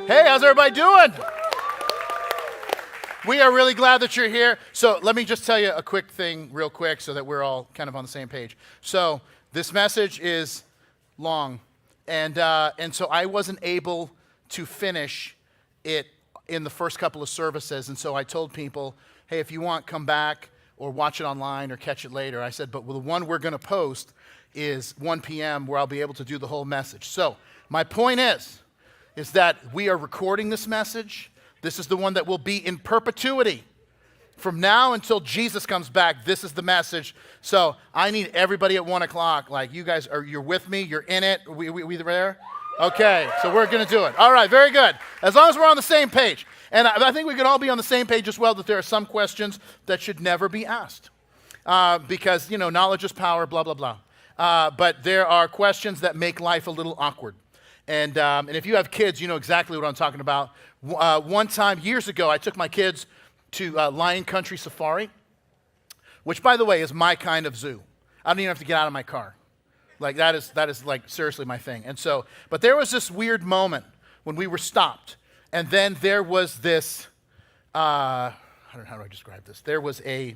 Hey, how's everybody doing? We are really glad that you're here. So let me just tell you a quick thing real quick so that we're all kind of on the same page. So this message is long, and so I wasn't able to finish it in the first couple of services, and so I told people, hey, if you want, come back or watch it online or catch it later. I said, but the one we're going to post is 1 p.m. where I'll be able to do the whole message. So my point is that we are recording this message. This is the one that will be in perpetuity. From now until Jesus comes back, this is the message. So I need everybody at 1 o'clock. Like, you guys, you're with me? You're in it? We there? Okay, so we're going to do it. All right, very good. As long as we're on the same page. And I think we could all be on the same page as well, that there are some questions that should never be asked. Because, knowledge is power, blah, blah, blah. But there are questions that make life a little awkward. And if you have kids, you know exactly what I'm talking about. One time, years ago, I took my kids to Lion Country Safari, which, by the way, is my kind of zoo. I don't even have to get out of my car. Like, that is like seriously my thing. And so, but there was this weird moment when we were stopped, and then there was this, how do I describe this? There was a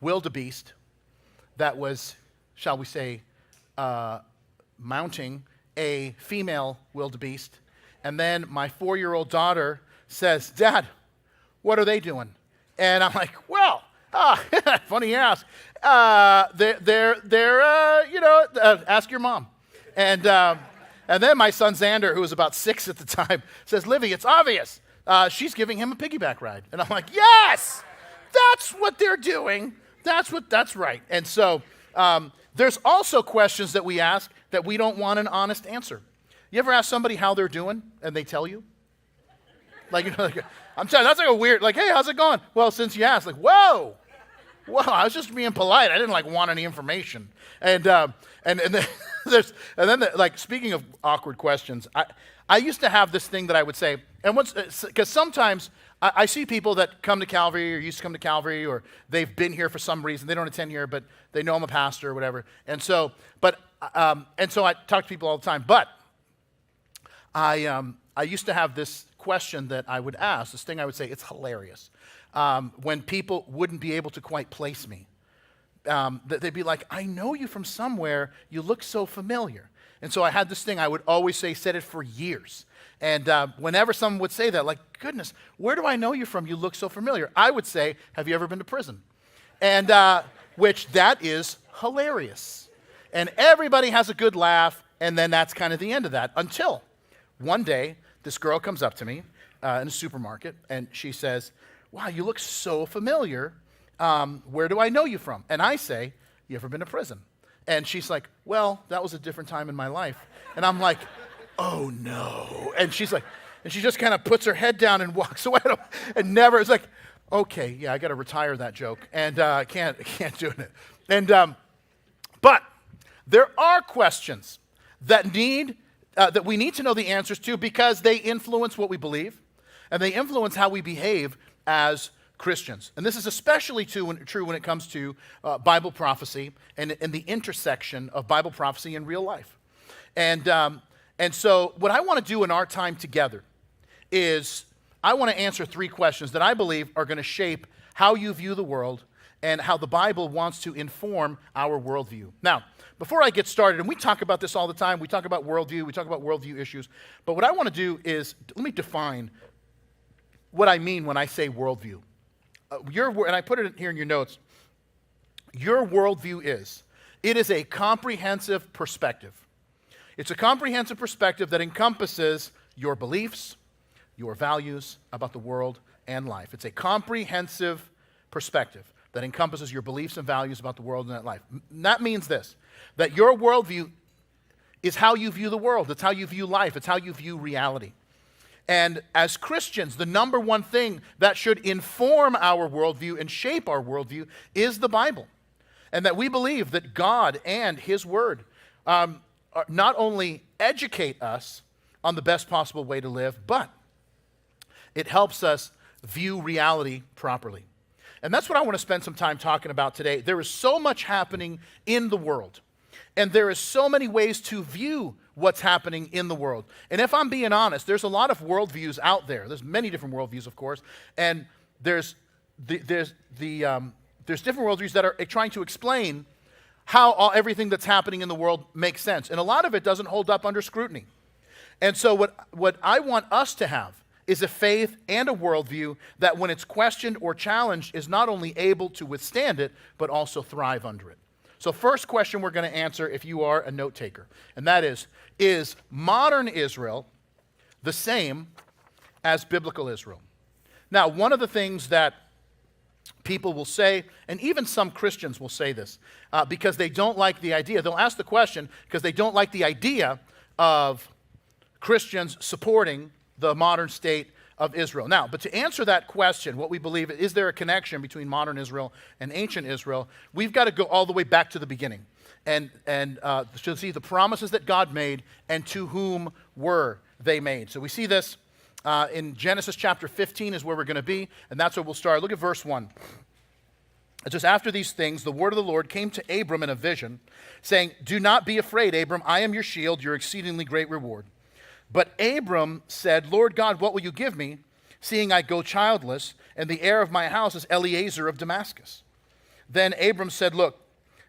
wildebeest that was, shall we say, mounting a female wildebeest, and then my 4-year-old daughter says, "Dad, what are they doing?" And I'm like, "Well, funny you ask. They're ask your mom." And then my son Xander, who was about 6 at the time, says, "Livy, it's obvious. She's giving him a piggyback ride." And I'm like, "Yes, that's what they're doing. That's right." And so there's also questions that we ask that we don't want an honest answer. You ever ask somebody how they're doing and they tell you? I'm telling you, that's like a weird, like, "Hey, how's it going?" "Well, since you asked," like, whoa, I was just being polite. I didn't want any information. And then speaking of awkward questions, I used to have this thing that I would say, and because sometimes I see people that come to Calvary or used to come to Calvary, or they've been here for some reason. They don't attend here, but they know I'm a pastor or whatever. And so I talk to people all the time. But I used to have this question that I would ask, this thing I would say, it's hilarious. When people wouldn't be able to quite place me. They'd be like, "I know you from somewhere, you look so familiar." And so I had this thing I would always say, said it for years. And whenever someone would say that, like, "Goodness, where do I know you from? You look so familiar." I would say, "Have you ever been to prison?" And which that is hilarious. And everybody has a good laugh, and then that's kind of the end of that, until one day, this girl comes up to me in a supermarket, and she says, "Wow, you look so familiar. Where do I know you from?" And I say, "You ever been to prison?" And she's like, "Well, that was a different time in my life." And I'm like, "Oh no." And she's like, and she just kind of puts her head down and walks away, and never, it's like, "Okay, yeah, I got to retire that joke, and I can't do it." And but there are questions that we need to know the answers to, because they influence what we believe, and they influence how we behave as Christians. And this is especially true when it comes to Bible prophecy and the intersection of Bible prophecy and real life. And so what I want to do in our time together is I want to answer 3 questions that I believe are going to shape how you view the world and how the Bible wants to inform our worldview. Now, before I get started, and we talk about this all the time, we talk about worldview, we talk about worldview issues, but what I want to do is, let me define what I mean when I say worldview. And I put it here in your notes, your worldview is a comprehensive perspective. It's a comprehensive perspective that encompasses your beliefs, your values about the world and life. It's a comprehensive perspective that encompasses your beliefs and values about the world and life. And that means this, that your worldview is how you view the world. It's how you view life. It's how you view reality. And as Christians, the number one thing that should inform our worldview and shape our worldview is the Bible. And that we believe that God and His Word not only educate us on the best possible way to live, but it helps us view reality properly. And that's what I want to spend some time talking about today. There is so much happening in the world. And there is so many ways to view what's happening in the world. And if I'm being honest, there's a lot of worldviews out there. There's many different worldviews, of course. And there's different worldviews that are trying to explain how everything that's happening in the world makes sense. And a lot of it doesn't hold up under scrutiny. And so what I want us to have is a faith and a worldview that when it's questioned or challenged is not only able to withstand it, but also thrive under it. So first question we're going to answer if you are a note taker, and that is modern Israel the same as biblical Israel? Now, one of the things that people will say, and even some Christians will say this, because they don't like the idea. They'll ask the question because they don't like the idea of Christians supporting the modern state of Israel. Now, but to answer that question, what we believe, is there a connection between modern Israel and ancient Israel? We've got to go all the way back to the beginning and to see the promises that God made and to whom were they made. So we see this in Genesis chapter 15 is where we're going to be, and that's where we'll start. Look at verse 1. It says, after these things, the word of the Lord came to Abram in a vision, saying, do not be afraid, Abram, I am your shield, your exceedingly great reward. But Abram said, Lord God, what will you give me, seeing I go childless, and the heir of my house is Eliezer of Damascus? Then Abram said, look,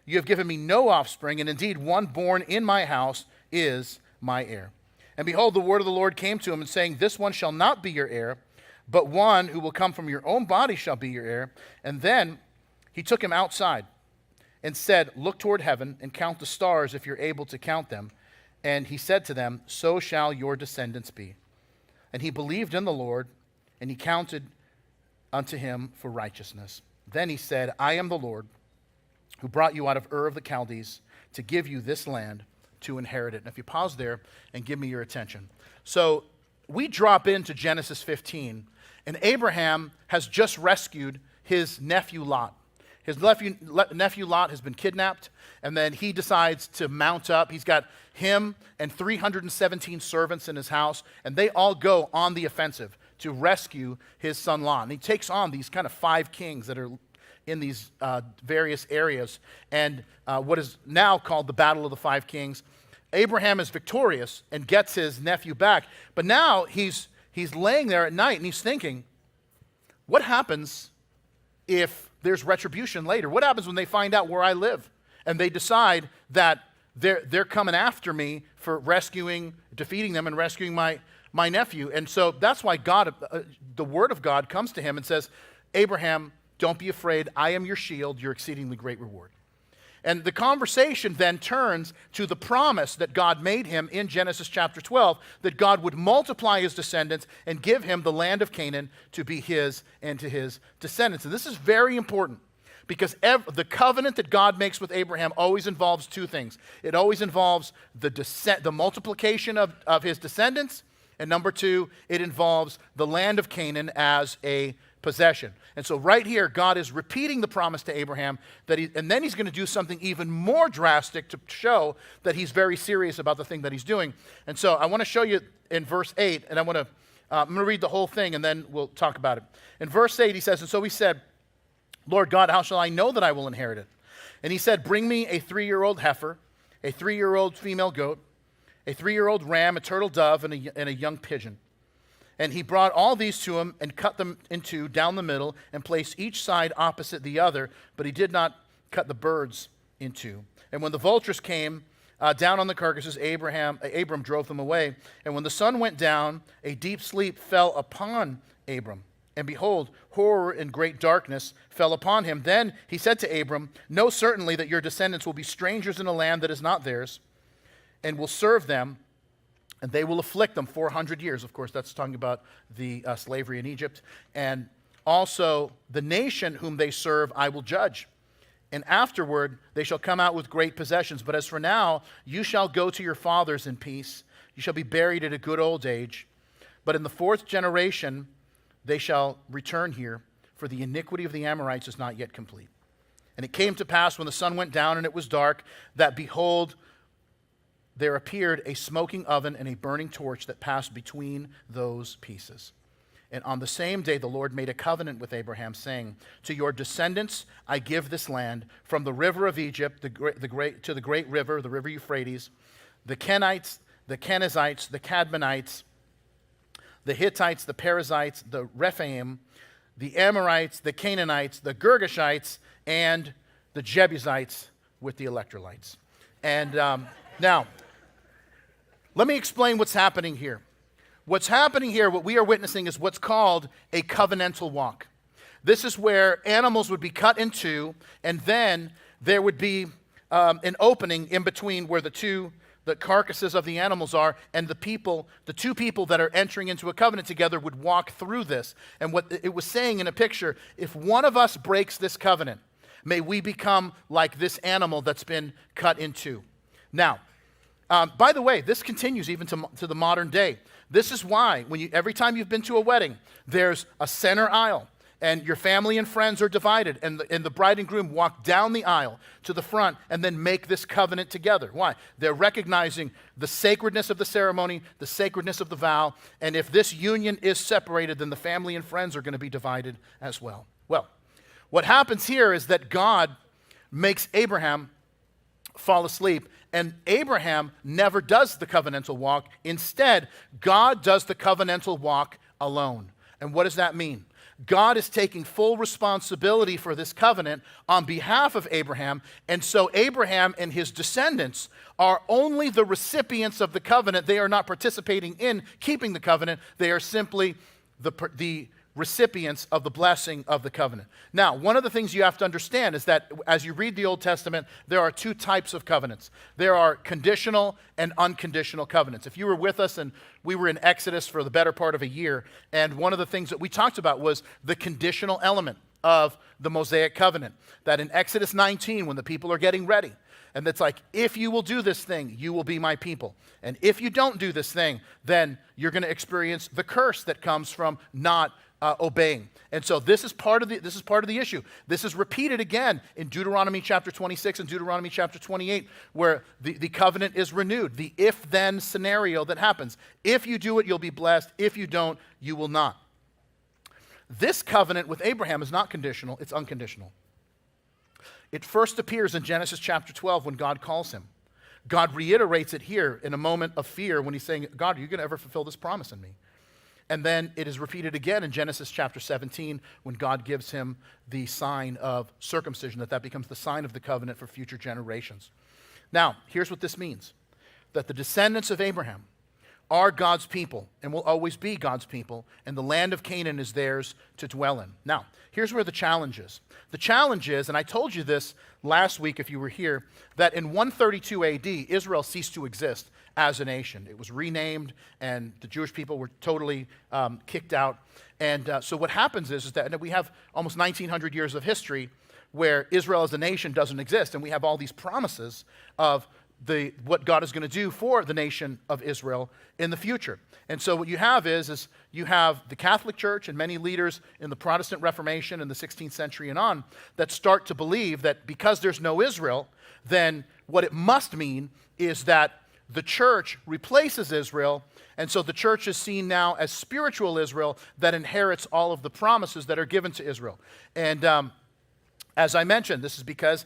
you have given me no offspring, and indeed one born in my house is my heir. And behold, the word of the Lord came to him, and saying, this one shall not be your heir, but one who will come from your own body shall be your heir. And then he took him outside and said, look toward heaven and count the stars if you're able to count them. And he said to them, so shall your descendants be. And he believed in the Lord, and he counted unto him for righteousness. Then he said, I am the Lord who brought you out of Ur of the Chaldees to give you this land to inherit it. And if you pause there and give me your attention. So we drop into Genesis 15, and Abraham has just rescued his nephew Lot. His nephew Lot has been kidnapped, and then he decides to mount up. He's got him and 317 servants in his house, and they all go on the offensive to rescue his son Lot. And he takes on these kind of 5 kings that are in these various areas, and what is now called the Battle of the 5 Kings. Abraham is victorious and gets his nephew back, but now he's laying there at night, and he's thinking, what happens if there's retribution later? What happens when they find out where I live and they decide that they're coming after me for defeating them and rescuing my nephew? And so that's why God, the word of God comes to him and says, Abraham, don't be afraid. I am your shield, your exceedingly great reward. And the conversation then turns to the promise that God made him in Genesis chapter 12, that God would multiply his descendants and give him the land of Canaan to be his and to his descendants. And this is very important because the covenant that God makes with Abraham always involves 2 things. It always involves the multiplication of his descendants, and number 2, it involves the land of Canaan as a possession. And so right here, God is repeating the promise to Abraham, and then he's going to do something even more drastic to show that he's very serious about the thing that he's doing. And so I want to show you in verse 8, and I'm going to read the whole thing, and then we'll talk about it. In verse 8, he says, and so he said, Lord God, how shall I know that I will inherit it? And he said, bring me a 3-year-old heifer, a 3-year-old female goat, a 3-year-old ram, a turtle dove, and a young pigeon. And he brought all these to him and cut them in 2 down the middle and placed each side opposite the other, but he did not cut the birds in 2. And when the vultures came down on the carcasses, Abram drove them away. And when the sun went down, a deep sleep fell upon Abram. And behold, horror and great darkness fell upon him. Then he said to Abram, know certainly that your descendants will be strangers in a land that is not theirs, and will serve them, and they will afflict them 400 years. Of course, that's talking about the slavery in Egypt. And also, the nation whom they serve I will judge. And afterward, they shall come out with great possessions. But as for now, you shall go to your fathers in peace. You shall be buried at a good old age. But in the 4th generation, they shall return here, for the iniquity of the Amorites is not yet complete. And it came to pass when the sun went down and it was dark, that behold, there appeared a smoking oven and a burning torch that passed between those pieces. And on the same day, the Lord made a covenant with Abraham, saying, to your descendants I give this land, from the river of Egypt to the great river, the river Euphrates, the Kenites, the Kenizzites, the Cadmonites, the Hittites, the Perizzites, the Rephaim, the Amorites, the Canaanites, the Girgashites, and the Jebusites with the electrolytes. And now, let me explain what's happening here. What's happening here, what we are witnessing, is what's called a covenantal walk. This is where animals would be cut in two, and then there would be an opening in between where the carcasses of the animals are, and the two people that are entering into a covenant together would walk through this. And what it was saying in a picture, if one of us breaks this covenant, may we become like this animal that's been cut in two. Now, by the way, this continues even to the modern day. This is why every time you've been to a wedding, there's a center aisle, and your family and friends are divided, and the bride and groom walk down the aisle to the front and then make this covenant together. Why? They're recognizing the sacredness of the ceremony, the sacredness of the vow, and if this union is separated, then the family and friends are going to be divided as well. Well, what happens here is that God makes Abraham fall asleep, and Abraham never does the covenantal walk. Instead, God does the covenantal walk alone. And what does that mean? God is taking full responsibility for this covenant on behalf of Abraham, and so Abraham and his descendants are only the recipients of the covenant. They are not participating in keeping the covenant. They are simply the recipients of the blessing of the covenant. Now, one of the things you have to understand is that as you read the Old Testament, there are two types of covenants. There are conditional and unconditional covenants. If you were with us, and we were in Exodus for the better part of a year, and one of the things that we talked about was the conditional element of the Mosaic covenant. That in Exodus 19, when the people are getting ready, and it's like, if you will do this thing, you will be my people. And if you don't do this thing, then you're going to experience the curse that comes from not obeying. And so this is part of the issue. This is repeated again in Deuteronomy chapter 26 and Deuteronomy chapter 28, where the covenant is renewed. The if-then scenario that happens. If you do it, you'll be blessed. If you don't, you will not. This covenant with Abraham is not conditional, it's unconditional. It first appears in Genesis chapter 12 when God calls him. God reiterates it here in a moment of fear when he's saying, God, are you going to ever fulfill this promise in me? And then it is repeated again in Genesis chapter 17 when God gives him the sign of circumcision, that becomes the sign of the covenant for future generations. Now, here's what this means. That the descendants of Abraham are God's people and will always be God's people, and the land of Canaan is theirs to dwell in. Now, here's where the challenge is. The challenge is, and I told you this last week if you were here, that in 132 AD, Israel ceased to exist as a nation. It was renamed, and the Jewish people were totally kicked out. And so what happens is that we have almost 1,900 years of history where Israel as a nation doesn't exist, and we have all these promises of what God is going to do for the nation of Israel in the future. And so what you have is you have the Catholic Church and many leaders in the Protestant Reformation in the 16th century and on that start to believe that because there's no Israel, then what it must mean is that the church replaces Israel, and so the church is seen now as spiritual Israel that inherits all of the promises that are given to Israel. And as I mentioned, this is because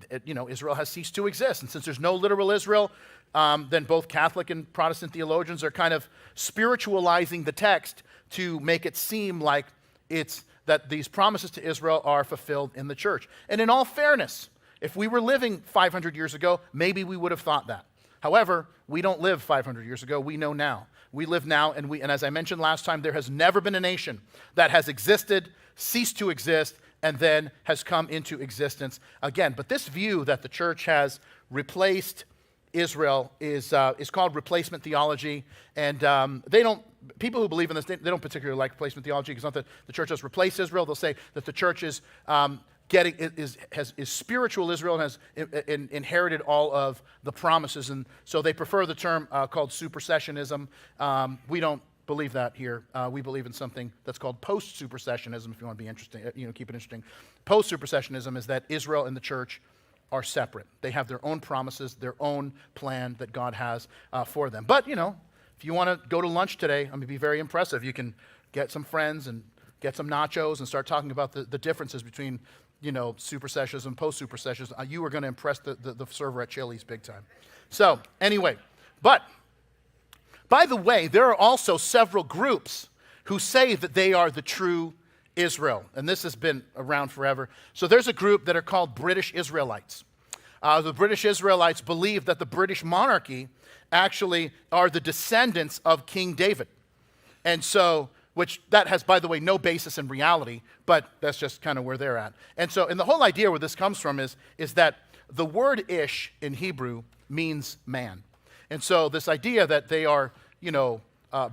Israel has ceased to exist. And since there's no literal Israel, then both Catholic and Protestant theologians are kind of spiritualizing the text to make it seem like it's that these promises to Israel are fulfilled in the church. And in all fairness, if we were living 500 years ago, maybe we would have thought that. However, we don't live 500 years ago. We know now. We live now, and as I mentioned last time, there has never been a nation that has existed, ceased to exist, and then has come into existence again. But this view that the church has replaced Israel is called replacement theology, and people who believe in this, they don't particularly like replacement theology, because it's not that the church has replaced Israel. They'll say that the church is spiritual Israel and has inherited all of the promises, and so they prefer the term called supersessionism. We don't believe that here. We believe in something that's called post-supersessionism, if you want to be interesting, keep it interesting. Post-supersessionism is that Israel and the church are separate. They have their own promises, their own plan that God has for them. But, if you want to go to lunch today, I'm going to be very impressive. You can get some friends and get some nachos and start talking about the differences between, super sessions and post-super sessions, you are going to impress the server at Chili's big time. So anyway, but by the way, there are also several groups who say that they are the true Israel, and this has been around forever. So there's a group that are called British Israelites. The British Israelites believe that the British monarchy actually are the descendants of King David. And so, which that has, by the way, no basis in reality, but that's just kind of where they're at. And so, and the whole idea where this comes from is that the word ish in Hebrew means man. And so this idea that they are,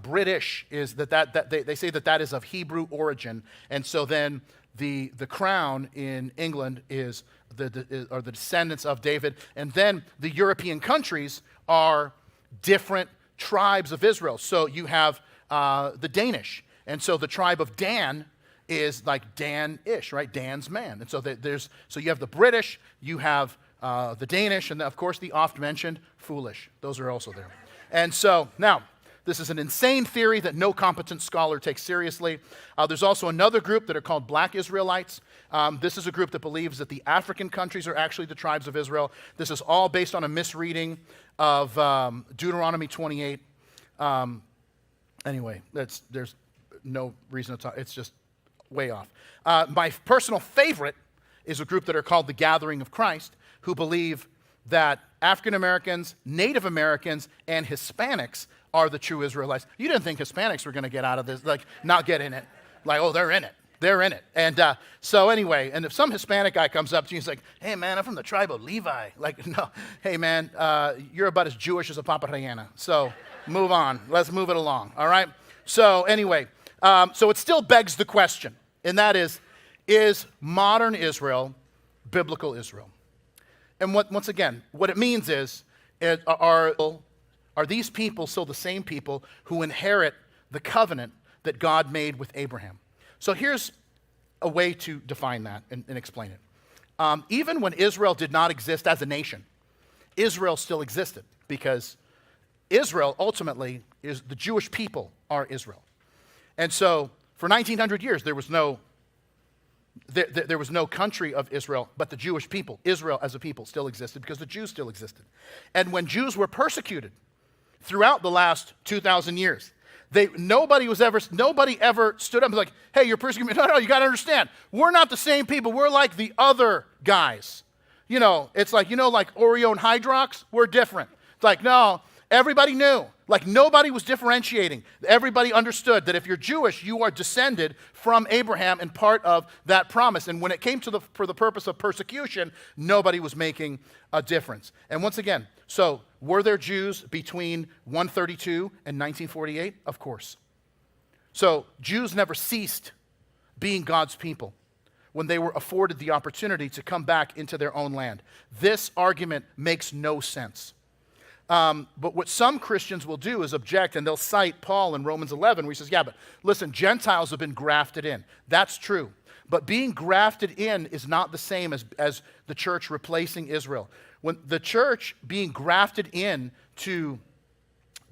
British is that they say that is of Hebrew origin. And so then the crown in England are the descendants of David. And then the European countries are different tribes of Israel. So you have the Danish. And so the tribe of Dan is like Dan-ish, right? Dan's man. And so so you have the British, you have the Danish, and of course the oft-mentioned foolish. Those are also there. And so now, this is an insane theory that no competent scholar takes seriously. There's also another group that are called Black Israelites. This is a group that believes that the African countries are actually the tribes of Israel. This is all based on a misreading of Deuteronomy 28. Anyway, there's no reason to talk. It's just way off. My personal favorite is a group that are called the Gathering of Christ, who believe that African Americans, Native Americans, and Hispanics are the true Israelites. You didn't think Hispanics were going to get out of this, like not get in it. Like, oh, they're in it. They're in it. And so anyway, and if some Hispanic guy comes up to you and he's like, hey, man, I'm from the tribe of Levi. Like, no, hey, man, you're about as Jewish as a Paparayana. So move on. Let's move it along, all right? So anyway, so it still begs the question, and that is modern Israel biblical Israel? And once again, what it means is, are these people still the same people who inherit the covenant that God made with Abraham? So here's a way to define that and explain it. Even when Israel did not exist as a nation, Israel still existed because Israel ultimately is the Jewish people are Israel. And so for 1900 years, there was no country of Israel, but the Jewish people, Israel as a people, still existed because the Jews still existed. And when Jews were persecuted throughout the last 2,000 years, nobody ever stood up and was like, hey, you're persecuting me. No, you got to understand, we're not the same people. We're like the other guys. It's like, like Oreo and Hydrox, we're different. It's like, no, everybody knew. Like nobody was differentiating. Everybody understood that if you're Jewish, you are descended from Abraham and part of that promise. And when it came for the purpose of persecution, nobody was making a difference. And once again, so were there Jews between 132 and 1948? Of course. So Jews never ceased being God's people when they were afforded the opportunity to come back into their own land. This argument makes no sense. But what some Christians will do is object, and they'll cite Paul in Romans 11, where he says, yeah, but listen, Gentiles have been grafted in. That's true. But being grafted in is not the same as the church replacing Israel. When the church being grafted in to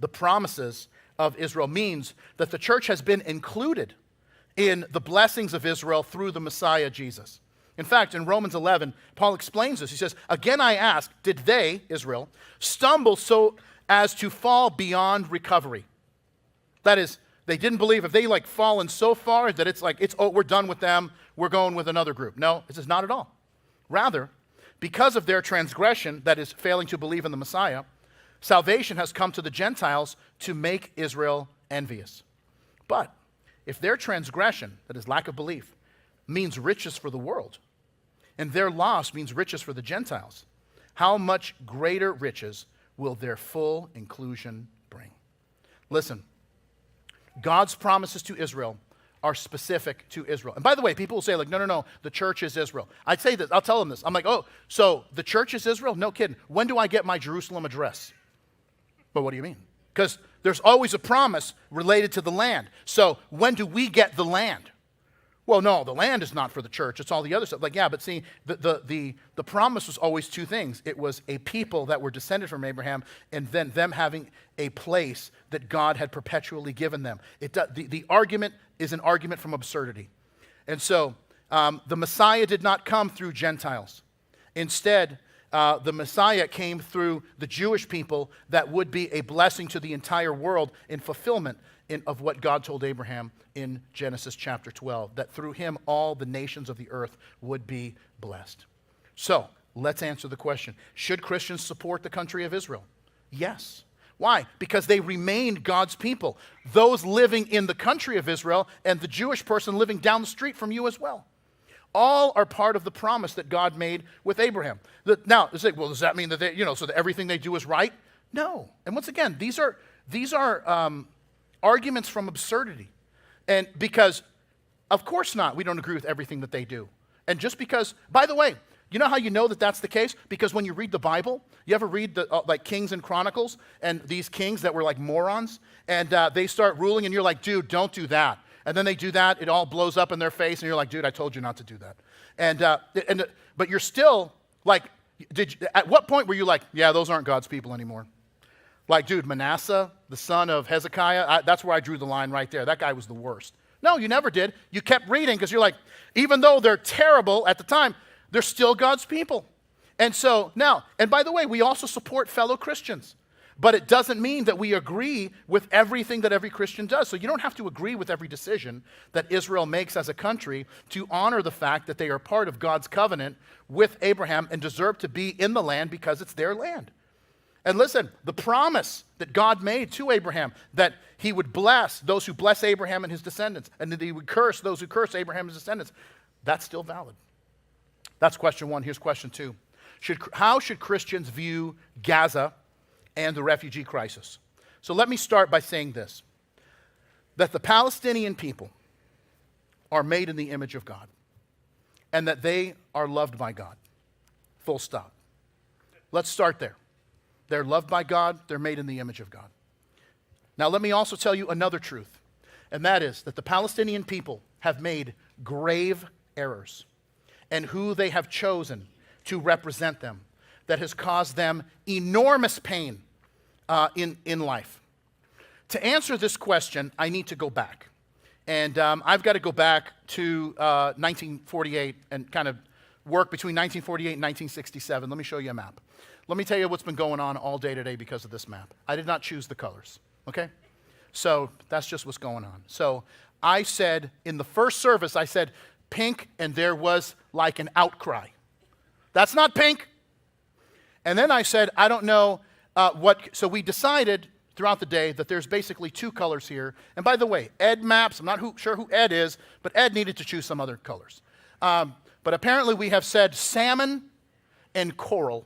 the promises of Israel means that the church has been included in the blessings of Israel through the Messiah, Jesus. In fact, in Romans 11, Paul explains this. He says, again I ask, did they, Israel, stumble so as to fall beyond recovery? That is, they didn't believe if they fallen so far that we're done with them, we're going with another group. No, it says not at all. Rather, because of their transgression, that is failing to believe in the Messiah, salvation has come to the Gentiles to make Israel envious. But if their transgression, that is lack of belief, means riches for the world, and their loss means riches for the Gentiles, how much greater riches will their full inclusion bring? Listen, God's promises to Israel are specific to Israel. And by the way, people will say no, the church is Israel. I'd say this, I'll tell them this. I'm like, oh, so the church is Israel? No kidding. When do I get my Jerusalem address? But what do you mean? Because there's always a promise related to the land. So when do we get the land? well, no, the land is not for the church. It's all the other stuff. Like, yeah, but see, the promise was always two things. It was a people that were descended from Abraham, and then them having a place that God had perpetually given them. The argument is an argument from absurdity. And so the Messiah did not come through Gentiles. Instead, the Messiah came through the Jewish people that would be a blessing to the entire world in fulfillment of what God told Abraham in Genesis chapter 12, that through him all the nations of the earth would be blessed. So, let's answer the question. Should Christians support the country of Israel? Yes. Why? Because they remained God's people. Those living in the country of Israel and the Jewish person living down the street from you as well. All are part of the promise that God made with Abraham. Now, it's like, well, does that mean that they, so that everything they do is right? No. And once again, these are arguments from absurdity. And because, of course not, we don't agree with everything that they do. And just because, by the way, you know how you know that that's the case? Because when you read the Bible, you ever read like Kings and Chronicles, and these kings that were like morons, and they start ruling, and you're like, dude, don't do that. And then they do that, it all blows up in their face, and you're like, dude, I told you not to do that. But you're still like, at what point were you like, yeah, those aren't God's people anymore? Like, dude, Manasseh, the son of Hezekiah, that's where I drew the line right there. That guy was the worst. No, you never did. You kept reading because you're like, even though they're terrible at the time, they're still God's people. And so now, and by the way, we also support fellow Christians. But it doesn't mean that we agree with everything that every Christian does. So you don't have to agree with every decision that Israel makes as a country to honor the fact that they are part of God's covenant with Abraham and deserve to be in the land because it's their land. And listen, the promise that God made to Abraham, that he would bless those who bless Abraham and his descendants, and that he would curse those who curse Abraham and his descendants, that's still valid. That's question one. Here's question two. How should Christians view Gaza and the refugee crisis? So let me start by saying this, that the Palestinian people are made in the image of God, and that they are loved by God. Full stop. Let's start there. They're loved by God. They're made in the image of God. Now, let me also tell you another truth, and that is that the Palestinian people have made grave errors, and who they have chosen to represent them that has caused them enormous pain in life. To answer this question, I need to go back. And I've got to go back to 1948 and kind of work between 1948 and 1967. Let me show you a map. Let me tell you what's been going on all day today because of this map. I did not choose the colors, okay? So that's just what's going on. So I said, in the first service, I said pink, and there was like an outcry. That's not pink. And then I said, I don't know so we decided throughout the day that there's basically two colors here. And by the way, Ed maps, I'm not sure who Ed is, but Ed needed to choose some other colors. But apparently we have said salmon and coral.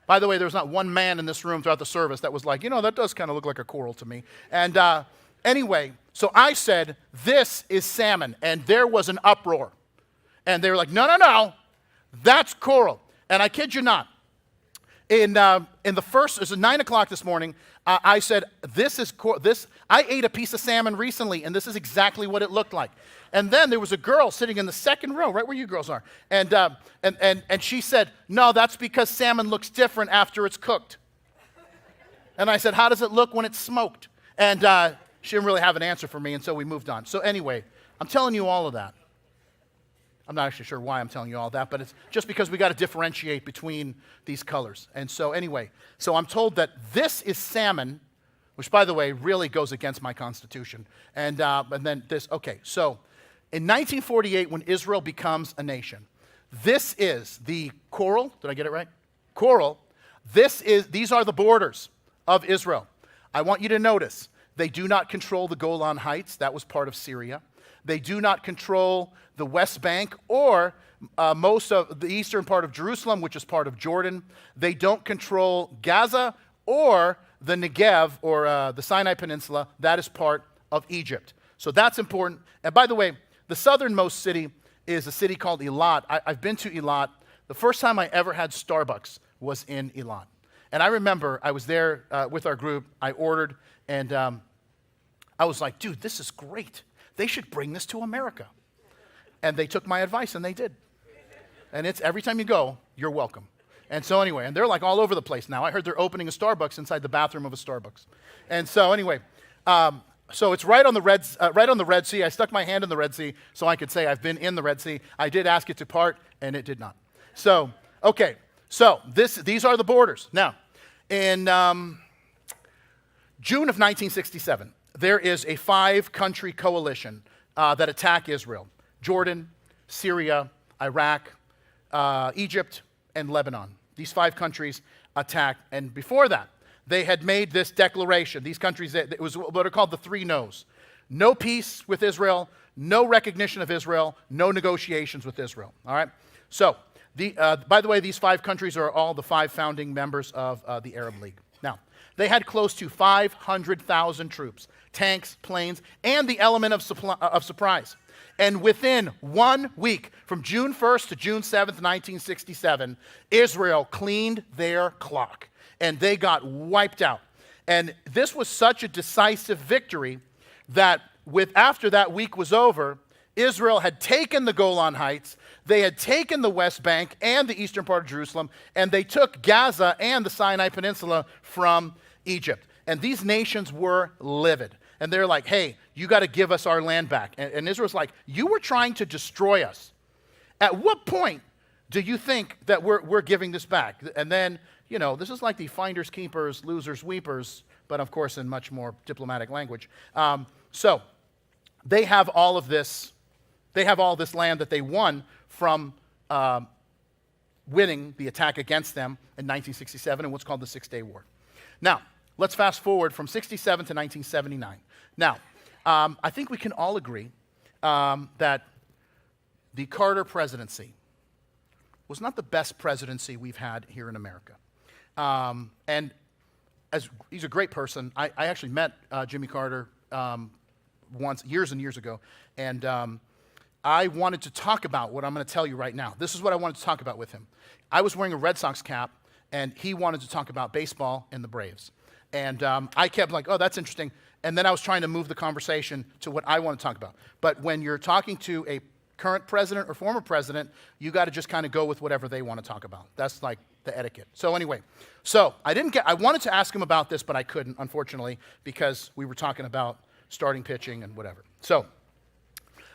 By the way, there was not one man in this room throughout the service that was like, that does kind of look like a coral to me. And anyway, so I said, this is salmon. And there was an uproar. And they were like, no, that's coral. And I kid you not, in the first, it was at 9 o'clock this morning, I said, I ate a piece of salmon recently, and this is exactly what it looked like. And then there was a girl sitting in the second row, right where you girls are, and she said, no, that's because salmon looks different after it's cooked. And I said, how does it look when it's smoked? And she didn't really have an answer for me, and so we moved on. So anyway, I'm telling you all of that. I'm not actually sure why I'm telling you all that, but it's just because we got to differentiate between these colors. And so anyway, so I'm told that this is salmon, which, by the way, really goes against my constitution. And then this, okay, so in 1948, when Israel becomes a nation, this is the coral. Did I get it right? Coral. These are the borders of Israel. I want you to notice, they do not control the Golan Heights. That was part of Syria. They do not control the West Bank or most of the eastern part of Jerusalem, which is part of Jordan. They don't control Gaza or the Negev or the Sinai Peninsula. That is part of Egypt. So that's important. And by the way, the southernmost city is a city called Eilat. I've been to Eilat. The first time I ever had Starbucks was in Eilat. And I remember I was there with our group. I ordered, and I was like, dude, this is great. they should bring this to America. And they took my advice, and they did. And it's every time you go, you're welcome. And so anyway, and they're like all over the place now. I heard they're opening a Starbucks inside the bathroom of a Starbucks. And so anyway, so it's right on the Red Sea. I stuck my hand in the Red Sea so I could say I've been in the Red Sea. I did ask it to part, and it did not. So, okay, so these are the borders. Now, in June of 1967, there is a 5-country coalition that attack Israel: Jordan, Syria, Iraq, Egypt, and Lebanon. These 5 countries attacked, and before that, they had made this declaration. These countries, it was what are called the 3 no's. No peace with Israel, no recognition of Israel, no negotiations with Israel. All right? So, by the way, these 5 countries are all the 5 founding members of the Arab League. Now, they had close to 500,000 troops, tanks, planes, and the element of surprise. And within 1 week, from June 1st to June 7th, 1967, Israel cleaned their clock, and they got wiped out. And this was such a decisive victory that after that week was over, Israel had taken the Golan Heights, they had taken the West Bank and the eastern part of Jerusalem, and they took Gaza and the Sinai Peninsula from Egypt. And these nations were livid. And they're like, hey, you got to give us our land back. And Israel's like, you were trying to destroy us. At what point do you think that we're giving this back? And then, this is like the finders, keepers, losers, weepers, but of course in much more diplomatic language. So they have all of this. They have all this land that they won from winning the attack against them in 1967 in what's called the Six-Day War. Now, let's fast forward from 67 to 1979. Now, I think we can all agree that the Carter presidency was not the best presidency we've had here in America. And as he's a great person, I actually met Jimmy Carter once, years and years ago, and I wanted to talk about what I'm going to tell you right now. This is what I wanted to talk about with him. I was wearing a Red Sox cap, and he wanted to talk about baseball and the Braves. And I kept like, oh, that's interesting. And then I was trying to move the conversation to what I want to talk about. But when you're talking to a current president or former president, you got to just kind of go with whatever they want to talk about. That's like the etiquette. So anyway, I wanted to ask him about this, but I couldn't, unfortunately, because we were talking about starting pitching and whatever.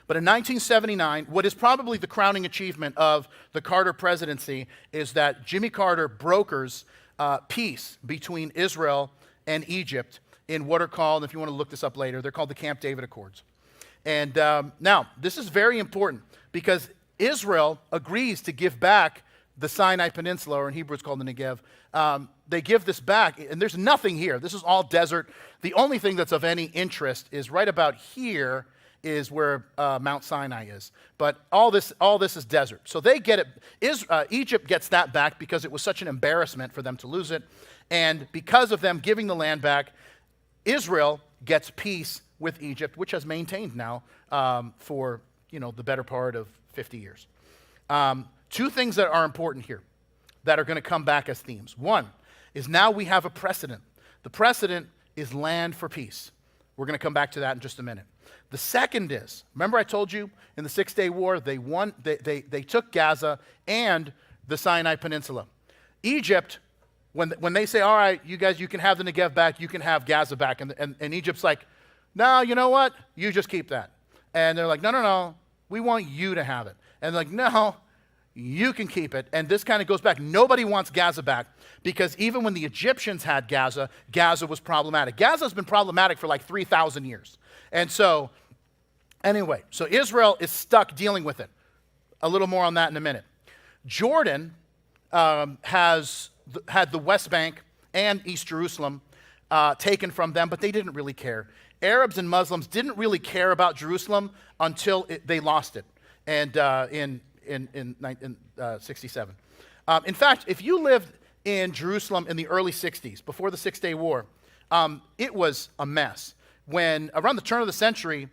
But in 1979, what is probably the crowning achievement of the Carter presidency is that Jimmy Carter brokers peace between Israel and Egypt in what are called, if you want to look this up later, they're called the Camp David Accords. And now, this is very important because Israel agrees to give back the Sinai Peninsula, or in Hebrew it's called the Negev. They give this back, and there's nothing here. This is all desert. The only thing that's of any interest is right about here is where Mount Sinai is. But all this is desert. So they get it. Egypt gets that back because it was such an embarrassment for them to lose it. And because of them giving the land back, Israel gets peace with Egypt, which has maintained now for the better part of 50 years. 2 things that are important here that are going to come back as themes. One is now we have a precedent. The precedent is land for peace. We're going to come back to that in just a minute. The second is, remember I told you in the Six-Day War, they took Gaza and the Sinai Peninsula. Egypt, when they say, all right, you guys, you can have the Negev back, you can have Gaza back, and Egypt's like, no, you know what? You just keep that. And they're like, no, we want you to have it. And they're like, no, you can keep it. And this kind of goes back. Nobody wants Gaza back because even when the Egyptians had Gaza, Gaza was problematic. Gaza's been problematic for like 3,000 years. And so, anyway, so Israel is stuck dealing with it. A little more on that in a minute. Jordan had the West Bank and East Jerusalem taken from them, but they didn't really care. Arabs and Muslims didn't really care about Jerusalem until they lost it, and in 67. In fact, if you lived in Jerusalem in the early 60s, before the Six-Day War, it was a mess. When, around the turn of the century,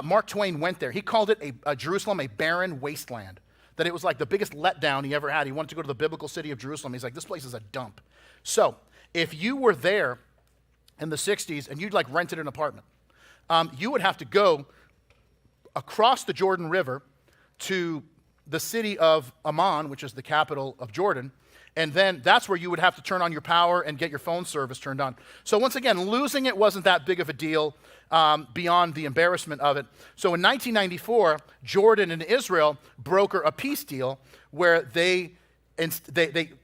Mark Twain went there. He called it Jerusalem a barren wasteland, that it was like the biggest letdown he ever had. He wanted to go to the biblical city of Jerusalem. He's like, this place is a dump. So if you were there in the 60s and you'd like rented an apartment, you would have to go across the Jordan River to the city of Amman, which is the capital of Jordan, and then that's where you would have to turn on your power and get your phone service turned on. So once again, losing it wasn't that big of a deal beyond the embarrassment of it. So in 1994, Jordan and Israel broker a peace deal where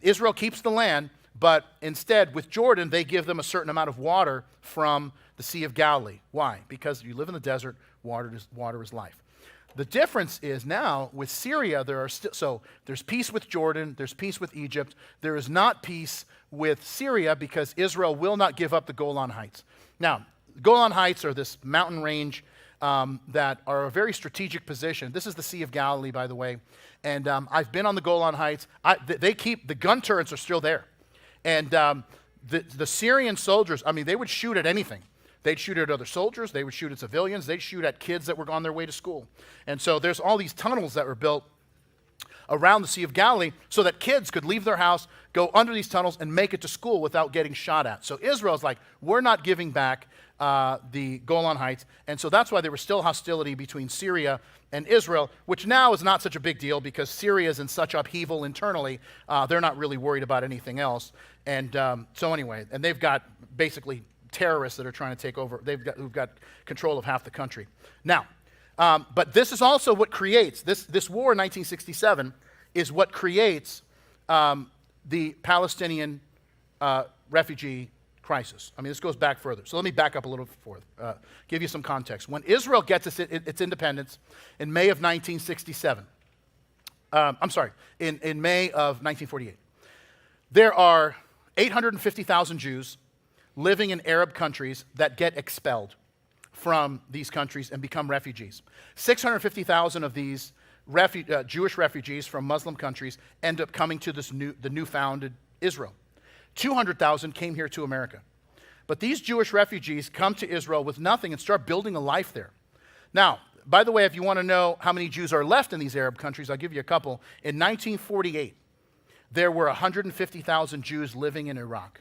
Israel keeps the land, but instead with Jordan, they give them a certain amount of water from the Sea of Galilee. Why? Because you live in the desert, water is life. The difference is now with Syria, there's peace with Jordan, there's peace with Egypt. There is not peace with Syria because Israel will not give up the Golan Heights. Now, Golan Heights are this mountain range that are a very strategic position. This is the Sea of Galilee, by the way, and I've been on the Golan Heights. The gun turrets are still there, and the Syrian soldiers, I mean, they would shoot at anything. They'd shoot at other soldiers. They would shoot at civilians. They'd shoot at kids that were on their way to school. And so there's all these tunnels that were built around the Sea of Galilee so that kids could leave their house, go under these tunnels, and make it to school without getting shot at. So Israel's like, we're not giving back the Golan Heights. And so that's why there was still hostility between Syria and Israel, which now is not such a big deal because Syria is in such upheaval internally. They're not really worried about anything else. And so anyway, and they've got basically terrorists that are trying to take over. Who've got control of half the country. Now, but this is also what creates, this war in 1967 is what creates the Palestinian refugee crisis. I mean, this goes back further. So let me back up a little further, give you some context. When Israel gets its independence in May of 1967, in May of 1948, there are 850,000 Jews living in Arab countries that get expelled from these countries and become refugees. 650,000 of these Jewish refugees from Muslim countries end up coming to the new-founded Israel. 200,000 came here to America. But these Jewish refugees come to Israel with nothing and start building a life there. Now, by the way, if you want to know how many Jews are left in these Arab countries, I'll give you a couple. In 1948, there were 150,000 Jews living in Iraq.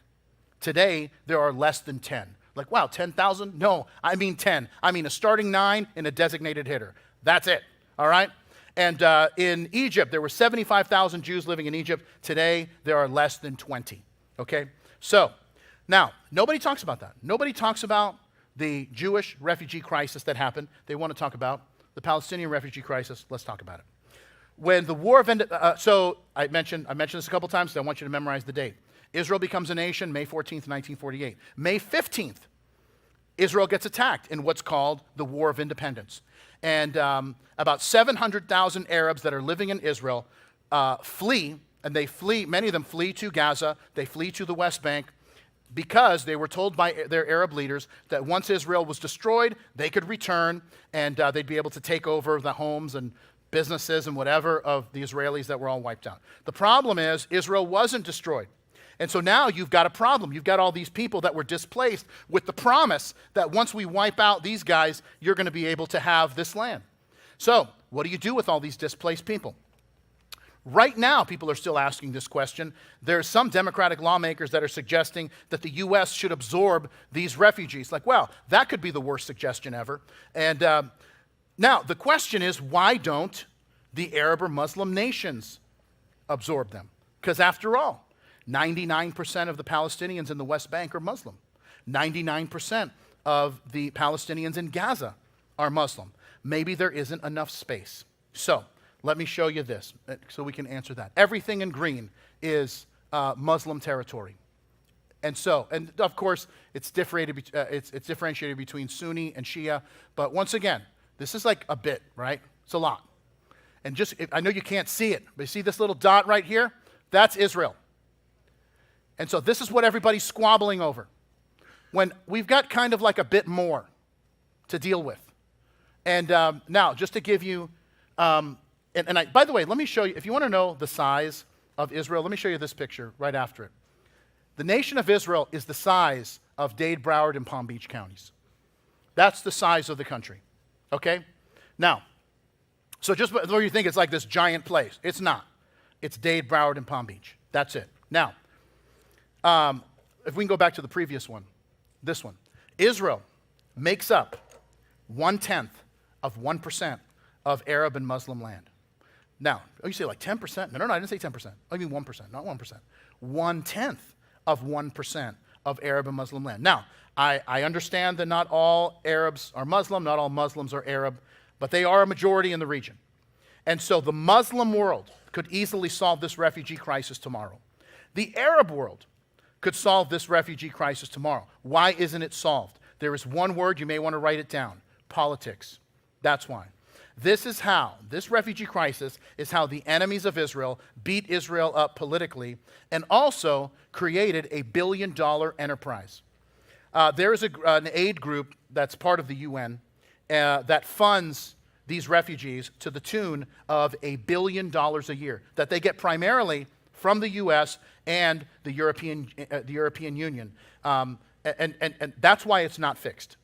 Today, there are less than 10. Like, wow, 10,000? No, I mean 10. I mean a starting 9 and a designated hitter. That's it, all right? And in Egypt, there were 75,000 Jews living in Egypt. Today, there are less than 20, okay? So, now, nobody talks about that. Nobody talks about the Jewish refugee crisis that happened. They want to talk about the Palestinian refugee crisis. Let's talk about it. When the war ended, so I mentioned this a couple times, so I want you to memorize the date. Israel becomes a nation May 14th, 1948. May 15th, Israel gets attacked in what's called the War of Independence. And about 700,000 Arabs that are living in Israel flee, and they flee, many of them flee to Gaza, they flee to the West Bank, because they were told by their Arab leaders that once Israel was destroyed, they could return and they'd be able to take over the homes and businesses and whatever of the Israelis that were all wiped out. The problem is Israel wasn't destroyed. And so now you've got a problem. You've got all these people that were displaced with the promise that once we wipe out these guys, you're going to be able to have this land. So what do you do with all these displaced people? Right now, people are still asking this question. There's some Democratic lawmakers that are suggesting that the U.S. should absorb these refugees. Like, well, that could be the worst suggestion ever. And now, the question is, why don't the Arab or Muslim nations absorb them? Because after all, 99% of the Palestinians in the West Bank are Muslim. 99% of the Palestinians in Gaza are Muslim. Maybe there isn't enough space. So, let me show you this so we can answer that. Everything in green is Muslim territory. And of course, it's differentiated between Sunni and Shia. But once again, this is like a bit, right? It's a lot. And I know you can't see it, but you see this little dot right here? That's Israel. And so this is what everybody's squabbling over. When we've got kind of like a bit more to deal with. And now, just to give you, by the way, let me show you, if you want to know the size of Israel, let me show you this picture right after it. The nation of Israel is the size of Dade, Broward, and Palm Beach counties. That's the size of the country, okay? Now, so just before you think it's like this giant place, it's not. It's Dade, Broward, and Palm Beach. That's it. Now, if we can go back to the previous one, this one. Israel makes up 1% of Arab and Muslim land. Now, you say like 10%? No, I didn't say 10%. I mean 1%, not 1%. 1% of Arab and Muslim land. Now, I understand that not all Arabs are Muslim, not all Muslims are Arab, but they are a majority in the region. And so the Muslim world could easily solve this refugee crisis tomorrow. The Arab world could solve this refugee crisis tomorrow. Why isn't it solved? There is one word, you may want to write it down: politics. That's why. This refugee crisis is how the enemies of Israel beat Israel up politically and also created a billion-dollar enterprise. There is an aid group that's part of the UN that funds these refugees to the tune of $1 billion a year that they get primarily from the U.S. and the European Union. And that's why it's not fixed.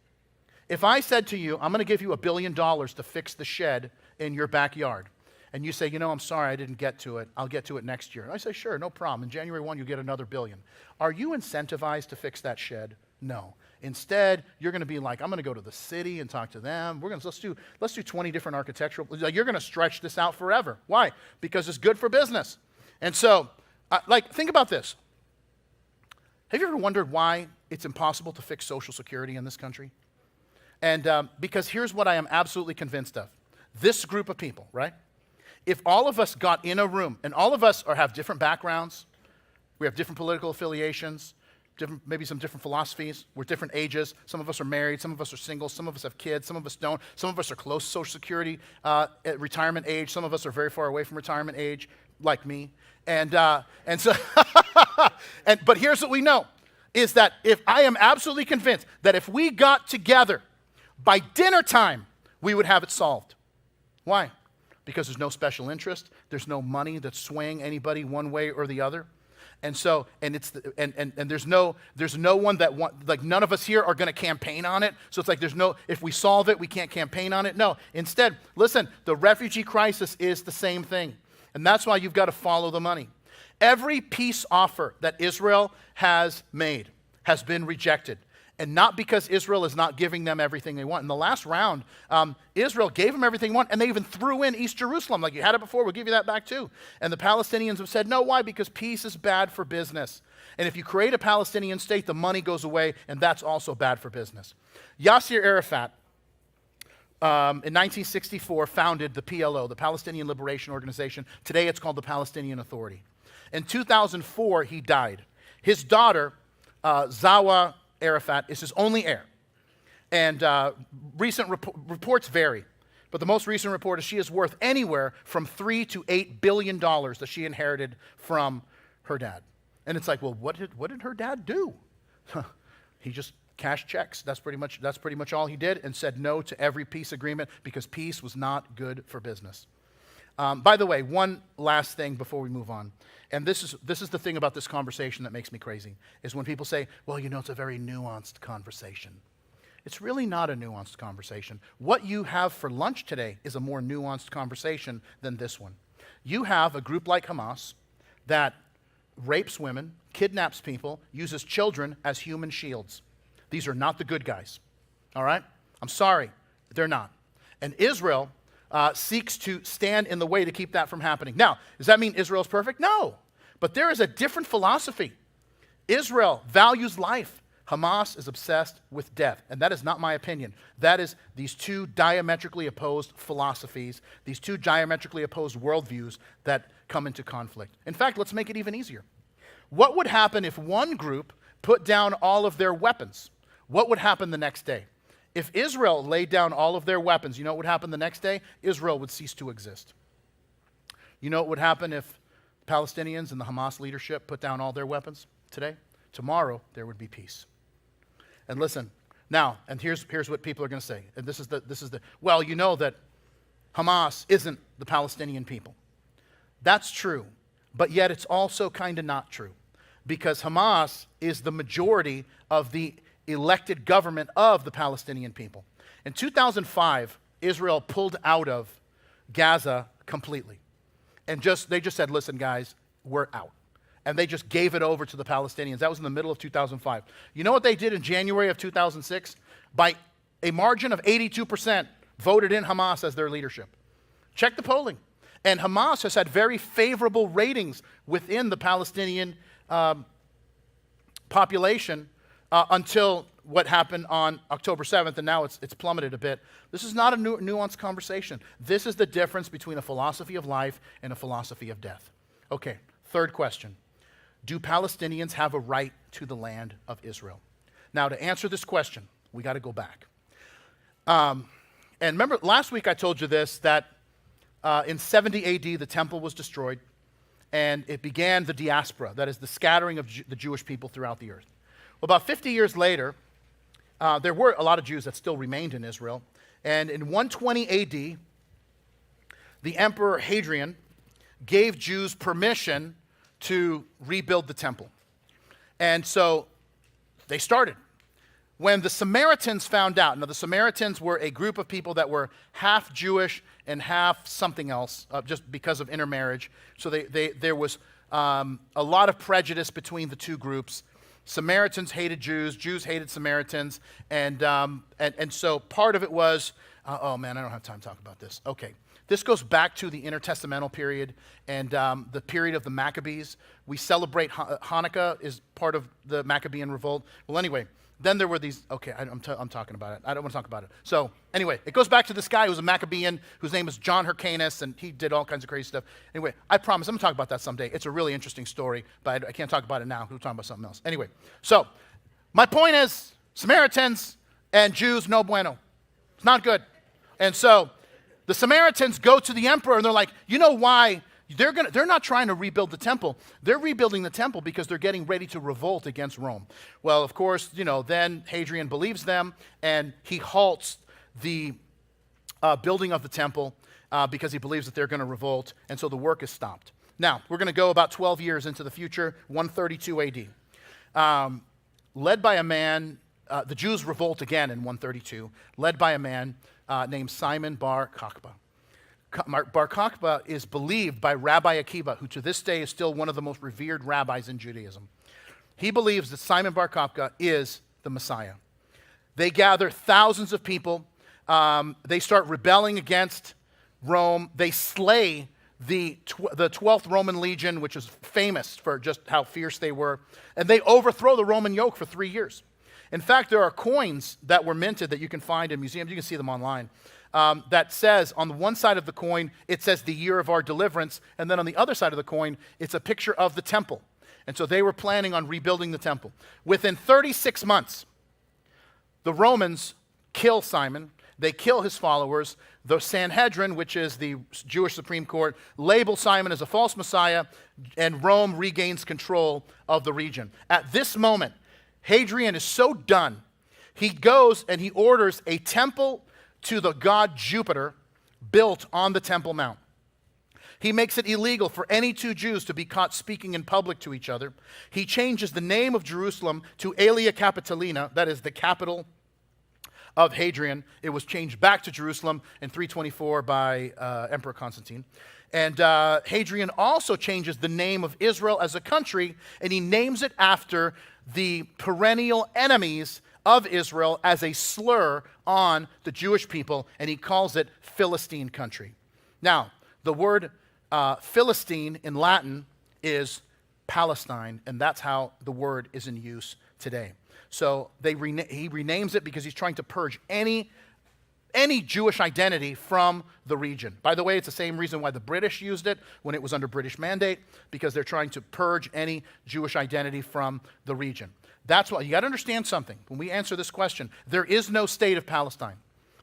If I said to you, I'm going to give you $1 billion to fix the shed in your backyard, and you say, I'm sorry, I didn't get to it. I'll get to it next year. And I say, sure, no problem. In January 1, you get another $1 billion. Are you incentivized to fix that shed? No. Instead, you're going to be like, I'm going to go to the city and talk to them. Let's do 20 different architectural. You're going to stretch this out forever. Why? Because it's good for business. And so, think about this. Have you ever wondered why it's impossible to fix Social Security in this country? And because here's what I am absolutely convinced of. This group of people, right? If all of us got in a room, and all of us have different backgrounds, we have different political affiliations, maybe some different philosophies, we're different ages, some of us are married, some of us are single, some of us have kids, some of us don't, some of us are close to Social Security at retirement age, some of us are very far away from retirement age, like me. And so, but here's what we know, is that if I am absolutely convinced that if we got together by dinner time, we would have it solved. Why? Because there's no special interest, there's no money that's swaying anybody one way or the other. And so, and there's no one that none of us here are going to campaign on it. So it's like if we solve it, we can't campaign on it. No, instead, listen, the refugee crisis is the same thing. And that's why you've got to follow the money. Every peace offer that Israel has made has been rejected. And not because Israel is not giving them everything they want. In the last round, Israel gave them everything they want, and they even threw in East Jerusalem. Like, you had it before, we'll give you that back too. And the Palestinians have said, no, why? Because peace is bad for business. And if you create a Palestinian state, the money goes away, and that's also bad for business. Yasser Arafat, in 1964, founded the PLO, the Palestinian Liberation Organization. Today it's called the Palestinian Authority. In 2004, he died. His daughter, Zawa Arafat, is his only heir. And recent reports vary. But the most recent report is she is worth anywhere from $3 to $8 billion that she inherited from her dad. And it's like, well, what did her dad do? He just cashed checks. That's pretty much all he did, and said no to every peace agreement because peace was not good for business. By the way, one last thing before we move on, and this is the thing about this conversation that makes me crazy, is when people say, well, it's a very nuanced conversation. It's really not a nuanced conversation. What you have for lunch today is a more nuanced conversation than this one. You have a group like Hamas that rapes women, kidnaps people, uses children as human shields. These are not the good guys, all right? I'm sorry, they're not. And Israel seeks to stand in the way to keep that from happening. Now, does that mean Israel's perfect? No. But there is a different philosophy. Israel values life. Hamas is obsessed with death. And that is not my opinion. That is these two diametrically opposed philosophies, these two diametrically opposed worldviews that come into conflict. In fact, let's make it even easier. What would happen if one group put down all of their weapons? What would happen the next day? If Israel laid down all of their weapons, you know what would happen the next day? Israel would cease to exist. You know what would happen if Palestinians and the Hamas leadership put down all their weapons today? Tomorrow, there would be peace. And listen, now, and here's what people are going to say. And this is the well, you know that Hamas isn't the Palestinian people. That's true, but yet it's also kind of not true, because Hamas is the majority of the elected government of the Palestinian people. In 2005, Israel pulled out of Gaza completely. And they just said, listen, guys, we're out. And they just gave it over to the Palestinians. That was in the middle of 2005. You know what they did in January of 2006? By a margin of 82% voted in Hamas as their leadership. Check the polling. And Hamas has had very favorable ratings within the Palestinian population until what happened on October 7th, and now it's plummeted a bit. This is not a nuanced conversation. This is the difference between a philosophy of life and a philosophy of death. Okay, third question. Do Palestinians have a right to the land of Israel? Now, to answer this question, we got to go back. And remember, last week I told you this, that in 70 AD, the temple was destroyed, and it began the diaspora, that is the scattering of the Jewish people throughout the earth. Well, about 50 years later, there were a lot of Jews that still remained in Israel, and in 120 AD, the Emperor Hadrian gave Jews permission to rebuild the temple. And so they started. When the Samaritans found out, now the Samaritans were a group of people that were half Jewish and half something else, just because of intermarriage. So there was a lot of prejudice between the two groups. Samaritans hated Jews, Jews hated Samaritans, and so part of it was, oh man, I don't have time to talk about this. Okay, this goes back to the intertestamental period and the period of the Maccabees. We celebrate Hanukkah is part of the Maccabean revolt. Well, anyway, then there were these, okay, I'm talking about it. I don't want to talk about it. So anyway, it goes back to this guy who was a Maccabean whose name was John Hyrcanus, and he did all kinds of crazy stuff. Anyway, I promise I'm going to talk about that someday. It's a really interesting story, but I can't talk about it now. We're talking about something else. Anyway, so my point is Samaritans and Jews, no bueno. It's not good. And so the Samaritans go to the emperor, and they're like, you know why? They're not trying to rebuild the temple. They're rebuilding the temple because they're getting ready to revolt against Rome. Well, of course, then Hadrian believes them, and he halts the building of the temple because he believes that they're going to revolt, and so the work is stopped. Now, we're going to go about 12 years into the future, 132 AD. Led by a man, the Jews revolt again in 132, led by a man named Simon Bar Kokhba. Bar Kokhba is believed by Rabbi Akiva, who to this day is still one of the most revered rabbis in Judaism. He believes that Simon Bar Kokhba is the Messiah. They gather thousands of people. They start rebelling against Rome. They slay the 12th Roman legion, which is famous for just how fierce they were. And they overthrow the Roman yoke for 3 years. In fact, there are coins that were minted that you can find in museums. You can see them online. That says, on the one side of the coin, it says the year of our deliverance, and then on the other side of the coin, it's a picture of the temple. And so they were planning on rebuilding the temple. Within 36 months, the Romans kill Simon. They kill his followers. The Sanhedrin, which is the Jewish Supreme Court, label Simon as a false Messiah, and Rome regains control of the region. At this moment, Hadrian is so done, he goes and he orders a temple to the god Jupiter built on the Temple Mount. He makes it illegal for any two Jews to be caught speaking in public to each other. He changes the name of Jerusalem to Aelia Capitolina, that is the capital of Hadrian. It was changed back to Jerusalem in 324 by Emperor Constantine. And Hadrian also changes the name of Israel as a country, and he names it after the perennial enemies of Israel as a slur on the Jewish people, and he calls it Philistine country. Now, the word Philistine in Latin is Palestine, and that's how the word is in use today. So he renames it because he's trying to purge any Jewish identity from the region. By the way, it's the same reason why the British used it when it was under British mandate, because they're trying to purge any Jewish identity from the region. That's why you got to understand something. When we answer this question, there is no state of Palestine.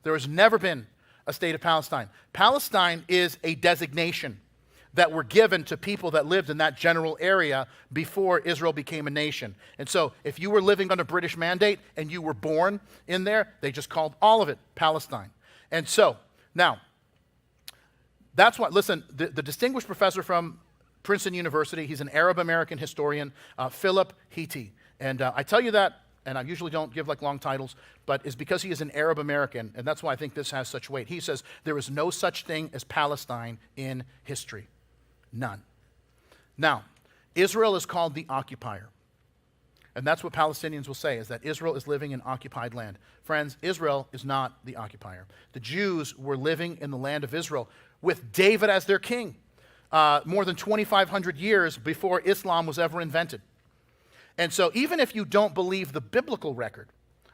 There has never been a state of Palestine. Palestine is a designation that were given to people that lived in that general area before Israel became a nation. And so if you were living under British mandate and you were born in there, they just called all of it Palestine. And so now, that's why, listen, the distinguished professor from Princeton University, he's an Arab-American historian, Philip Hitti. And I tell you that, and I usually don't give like long titles, but it's because he is an Arab American, and that's why I think this has such weight. He says there is no such thing as Palestine in history. None. Now, Israel is called the occupier. And that's what Palestinians will say, is that Israel is living in occupied land. Friends, Israel is not the occupier. The Jews were living in the land of Israel with David as their king more than 2,500 years before Islam was ever invented. And so even if you don't believe the biblical record,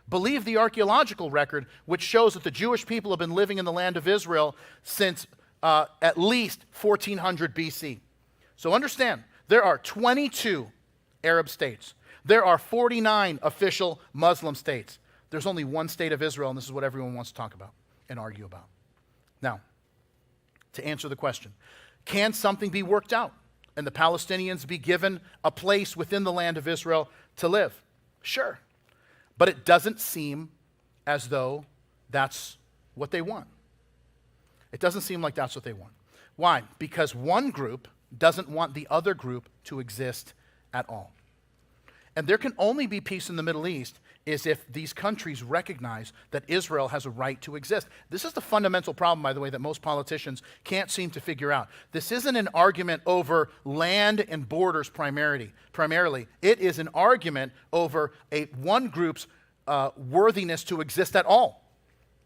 believe the archaeological record, which shows that the Jewish people have been living in the land of Israel since at least 1400 BC. So understand, there are 22 Arab states. There are 49 official Muslim states. There's only one state of Israel, and this is what everyone wants to talk about and argue about. Now, to answer the question, can something be worked out and the Palestinians be given a place within the land of Israel to live? Sure. But it doesn't seem as though that's what they want. It doesn't seem like that's what they want. Why? Because one group doesn't want the other group to exist at all. And there can only be peace in the Middle East is if these countries recognize that Israel has a right to exist. This is the fundamental problem, by the way, that most politicians can't seem to figure out. This isn't an argument over land and borders primarily. It is an argument over one group's worthiness to exist at all,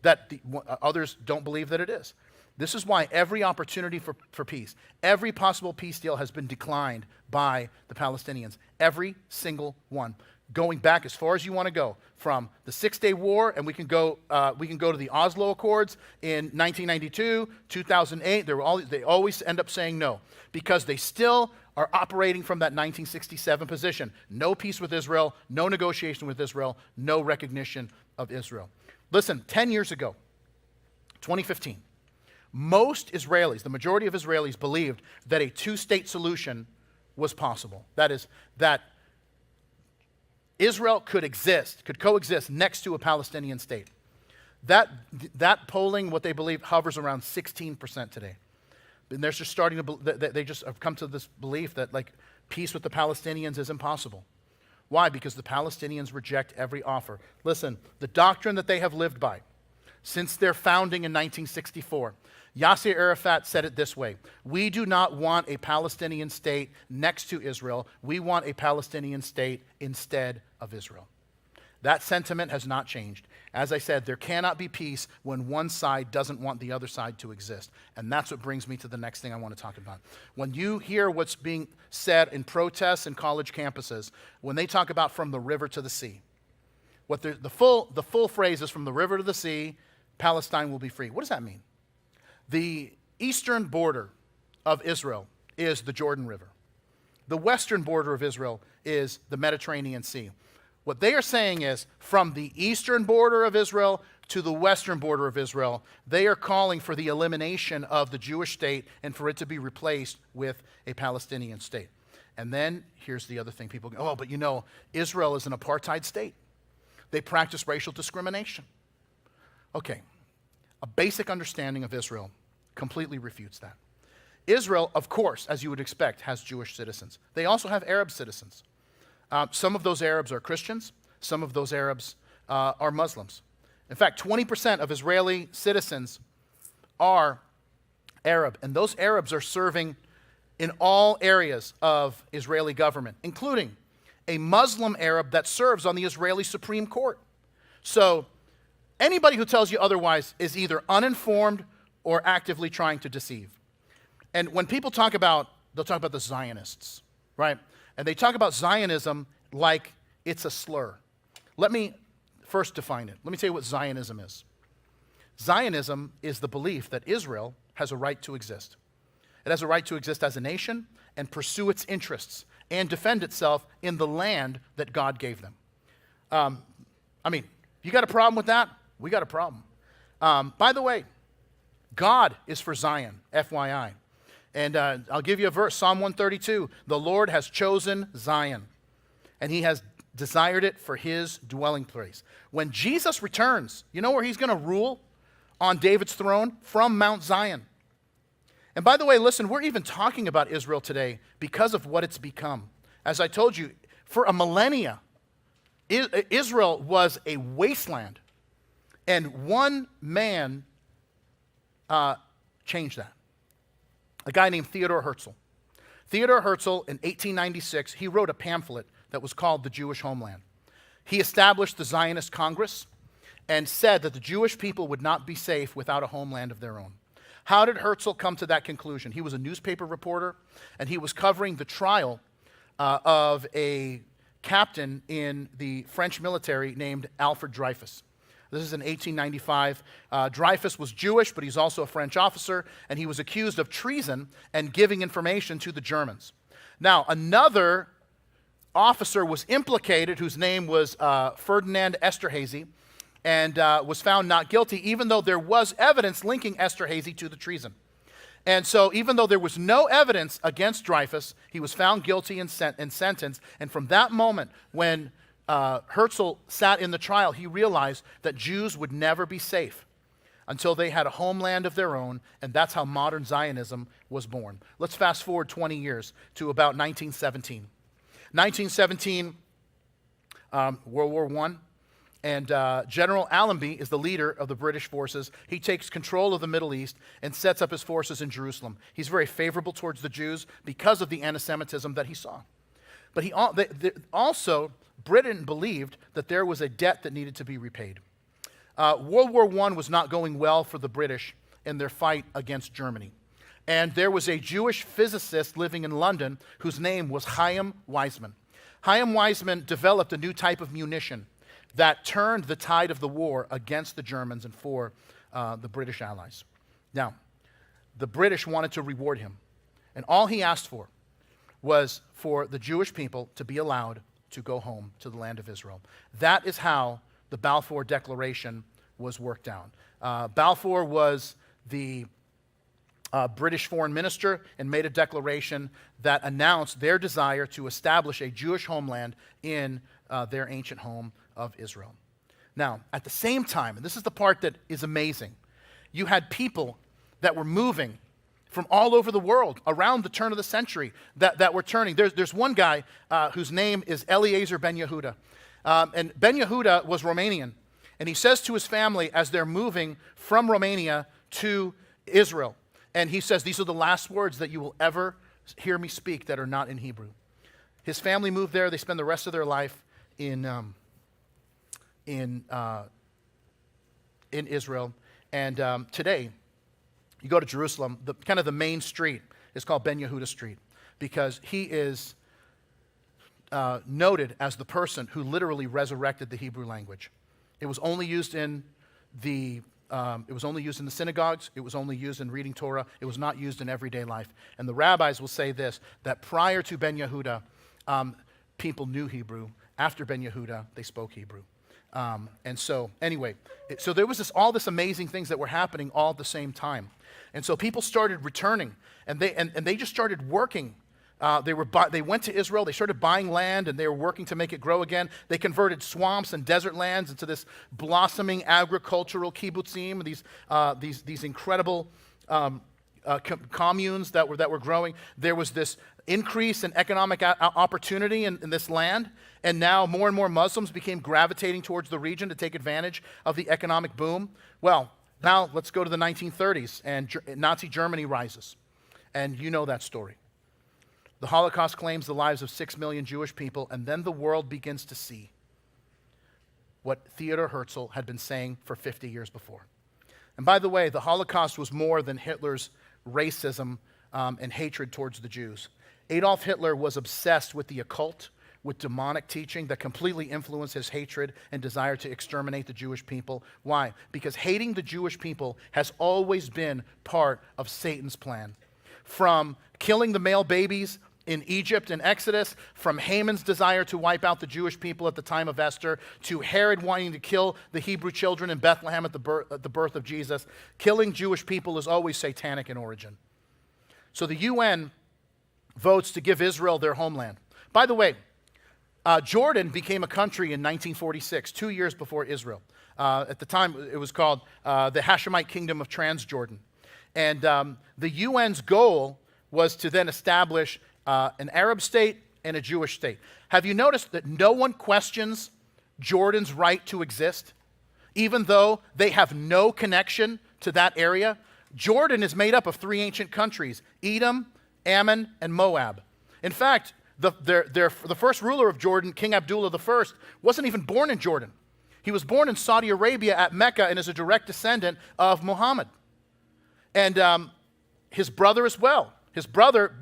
that others don't believe that it is. This is why every opportunity for peace, every possible peace deal has been declined by the Palestinians. Every single one. Going back as far as you want to go, from the Six-Day War, and we can go to the Oslo Accords in 1992, 2008. They always end up saying no, because they still are operating from that 1967 position. No peace with Israel, no negotiation with Israel, no recognition of Israel. Listen, 10 years ago, 2015, most Israelis, the majority of Israelis, believed that a two-state solution was possible. That is, that Israel could coexist next to a Palestinian state. That polling, what they believe, hovers around 16% today. And they're just they just have come to this belief that peace with the Palestinians is impossible. Why? Because the Palestinians reject every offer. Listen, the doctrine that they have lived by since their founding in 1964, Yasser Arafat said it this way: we do not want a Palestinian state next to Israel. We want a Palestinian state instead of Israel. That sentiment has not changed. As I said, there cannot be peace when one side doesn't want the other side to exist. And that's what brings me to the next thing I want to talk about. When you hear what's being said in protests and college campuses, when they talk about from the river to the sea, the full phrase is from the river to the sea, Palestine will be free. What does that mean? The eastern border of Israel is the Jordan River. The western border of Israel is the Mediterranean Sea. What they are saying is, from the eastern border of Israel to the western border of Israel, they are calling for the elimination of the Jewish state and for it to be replaced with a Palestinian state. And then here's the other thing. People go, but Israel is an apartheid state. They practice racial discrimination. Okay, a basic understanding of Israel completely refutes that. Israel, of course, as you would expect, has Jewish citizens. They also have Arab citizens. Some of those Arabs are Christians. Some of those Arabs are Muslims. In fact, 20% of Israeli citizens are Arab, and those Arabs are serving in all areas of Israeli government, including a Muslim Arab that serves on the Israeli Supreme Court. So anybody who tells you otherwise is either uninformed or actively trying to deceive. And when people they'll talk about the Zionists, right? And they talk about Zionism like it's a slur. Let me first define it. Let me tell you what Zionism is. Zionism is the belief that Israel has a right to exist. It has a right to exist as a nation and pursue its interests and defend itself in the land that God gave them. You got a problem with that? We got a problem. By the way, God is for Zion, FYI. And I'll give you a verse, Psalm 132. The Lord has chosen Zion, and he has desired it for his dwelling place. When Jesus returns, you know where he's going to rule? On David's throne? From Mount Zion. And by the way, listen, we're even talking about Israel today because of what it's become. As I told you, for a millennia, Israel was a wasteland. And one man changed that. A guy named Theodor Herzl. Theodor Herzl, in 1896, he wrote a pamphlet that was called the Jewish homeland. He established the Zionist Congress and said that the Jewish people would not be safe without a homeland of their own. How did Herzl come to that conclusion? He was a newspaper reporter, and he was covering the trial of a captain in the French military named Alfred Dreyfus. This is in 1895. Dreyfus was Jewish, but he's also a French officer, and he was accused of treason and giving information to the Germans. Now, another officer was implicated whose name was Ferdinand Esterhazy, and was found not guilty, even though there was evidence linking Esterhazy to the treason. And so even though there was no evidence against Dreyfus, he was found guilty and sentenced. And from that moment, when Herzl sat in the trial, he realized that Jews would never be safe until they had a homeland of their own, and that's how modern Zionism was born. Let's fast forward 20 years to about 1917. 1917, World War I. And General Allenby is the leader of the British forces. He takes control of the Middle East and sets up his forces in Jerusalem. He's very favorable towards the Jews because of the anti-Semitism that he saw. But also, Britain believed that there was a debt that needed to be repaid. World War I was not going well for the British in their fight against Germany. And there was a Jewish physicist living in London whose name was Chaim Weizmann. Chaim Weizmann developed a new type of munition that turned the tide of the war against the Germans and for the British allies. Now, the British wanted to reward him, and all he asked for was for the Jewish people to be allowed to go home to the land of Israel. That is how the Balfour Declaration was worked out. Balfour was the British foreign minister and made a declaration that announced their desire to establish a Jewish homeland in their ancient home of Israel. Now, at the same time, and this is the part that is amazing, you had people that were moving from all over the world around the turn of the century that were turning. There's one guy whose name is Eliezer Ben Yehuda. And Ben Yehuda was Romanian. And he says to his family as they're moving from Romania to Israel, and he says, these are the last words that you will ever hear me speak that are not in Hebrew. His family moved there. They spend the rest of their life in Israel. And today, you go to Jerusalem, the main street is called Ben Yehuda Street because he is noted as the person who literally resurrected the Hebrew language. It was only used in the synagogues. It was only used in reading Torah. It was not used in everyday life. And the rabbis will say this, that prior to Ben Yehuda, people knew Hebrew. After Ben Yehuda, they spoke Hebrew. And so, anyway, so there was all this amazing things that were happening all at the same time. And so people started returning, and they just started working. They went to Israel, they started buying land, and they were working to make it grow again. They converted swamps and desert lands into this blossoming agricultural kibbutzim, these incredible communes that were growing. There was this increase in economic opportunity in this land, and now more and more Muslims became gravitating towards the region to take advantage of the economic boom. Well, now let's go to the 1930s, and Nazi Germany rises. And you know that story. The Holocaust claims the lives of 6 million Jewish people, and then the world begins to see what Theodor Herzl had been saying for 50 years before. And by the way, the Holocaust was more than Hitler's racism and hatred towards the Jews. Adolf Hitler was obsessed with the occult, with demonic teaching that completely influenced his hatred and desire to exterminate the Jewish people. Why? Because hating the Jewish people has always been part of Satan's plan. From killing the male babies in Egypt in Exodus, from Haman's desire to wipe out the Jewish people at the time of Esther, to Herod wanting to kill the Hebrew children in Bethlehem at the birth of Jesus, killing Jewish people is always satanic in origin. So the UN votes to give Israel their homeland. By the way, Jordan became a country in 1946, 2 years before Israel. At the time, it was called the Hashemite Kingdom of Transjordan. And the UN's goal was to then establish an Arab state and a Jewish state. Have you noticed that no one questions Jordan's right to exist, even though they have no connection to that area? Jordan is made up of 3 ancient countries, Edom, Ammon, and Moab. In fact, The first ruler of Jordan, King Abdullah I, wasn't even born in Jordan. He was born in Saudi Arabia at Mecca and is a direct descendant of Muhammad. And his brother as well. His brother